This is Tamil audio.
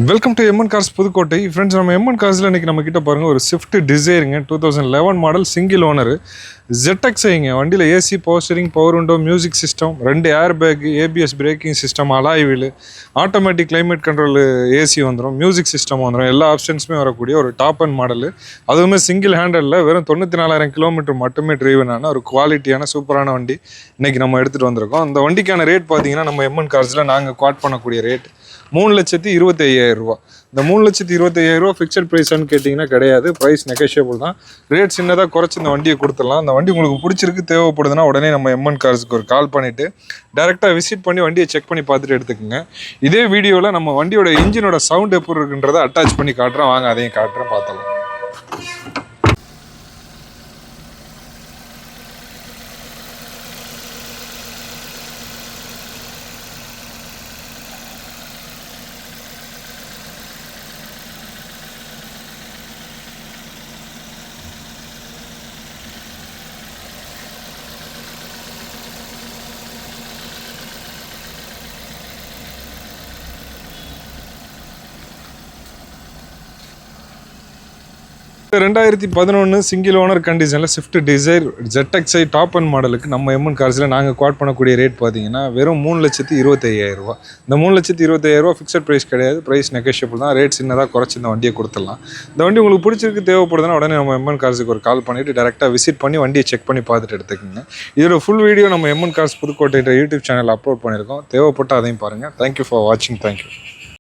Welcome to MN cars Pudukkottai. Friends, நம்ம எம்என் கார்ஸில் இன்றைக்கி நம்ம கிட்ட பாருங்கள் ஒரு ஸ்விஃப்ட் டிசைருங்க 2011 மாடல் சிங்கிள் ஓனர் ZXஐங்க. வண்டியில் AC, power steering, power window, music system, 2 air bag, ABS braking system, alloy wheel, automatic climate control AC வந்துடும், மியூசிக் சிஸ்டம் வந்துடும், எல்லா ஆப்ஷன்ஸுமே வரக்கூடிய ஒரு டாப் அண்ட் மாடல். அதுவுமே சிங்கிள் ஹேண்டலில் வெறும் 94,000 கிலோமீட்டர் மட்டுமே டிரைவனான ஒரு குவாலிட்டியான சூப்பரான வண்டி இன்றைக்கி நம்ம எடுத்துகிட்டு வந்திருக்கோம். அந்த வண்டிக்கான ரேட் பார்த்தீங்கன்னா நம்ம எம்என் கார்ஸில் நாங்கள் குவாட் பண்ணக்கூடிய ரேட் 3,25,000 இந்த 3,25,000 ஃபிக்ஸட் ப்ரைஸான்னு கேட்டிங்கன்னா கிடையாது. ப்ரைஸ் நெகோஷியபிள் தான். ரேட் சின்னதாக குறைச்சி இந்த வண்டியை கொடுத்துடலாம். அந்த வண்டி உங்களுக்கு பிடிச்சிருக்கு, தேவைப்படுதுன்னா உடனே நம்ம எம்என் கார்ஸுக்கு ஒரு கால் பண்ணிவிட்டு டேரெக்டாக விசிட் பண்ணி வண்டியை செக் பண்ணி பார்த்துட்டு எடுத்துக்கோங்க. இதே வீடியோவில் நம்ம வண்டியோட இன்ஜினோட சவுண்ட் எப்படி இருக்குன்றதை அட்டாச் பண்ணி காட்டுறேன். வாங்க அதையும் காட்டுறேன், பார்த்தலாம். இந்த 2011 சிங்கிள் ஓனர் கண்டிஷனில் ஸ்விஃப்ட் டிசைர் ZXஐ டாப் அண்ட் மாடலுக்கு நம்ம எம்என் கார்ஸில் நாங்கள் குவாட் பண்ணக்கூடிய ரேட் பார்த்தீங்கன்னா வெறும் 3,25,000. இந்த 3,25,000 ஃபிக்ஸட் ப்ரைஸ் கிடையாது. ப்ரைஸ் நெகோஷியபிள் தான். ரேட் சின்னதாக குறைச்சி இந்த வண்டியை கொடுத்துடலாம். இந்த வண்டி உங்களுக்கு பிடிச்சிருக்கு, தேவைப்படுதுன்னா உடனே நம்ம எம்என் கார்ஸுக்கு ஒரு கால் பண்ணிவிட்டு டேரெக்டாக விசிட் பண்ணி வண்டியை செக் பண்ணி பார்த்துட்டு எடுத்துக்கோங்க. இதோட ஃபுல் வீடியோ நம்ம எம்என் கார்ஸ் புதுக்கோட்டை யூடியூப் சேனலில் அப்லோட் பண்ணியிருக்கோம். தேவைப்பட்டால் அதையும் பாருங்கள். தேங்க்யூ ஃபார் வாட்சிங். தேங்க்யூ.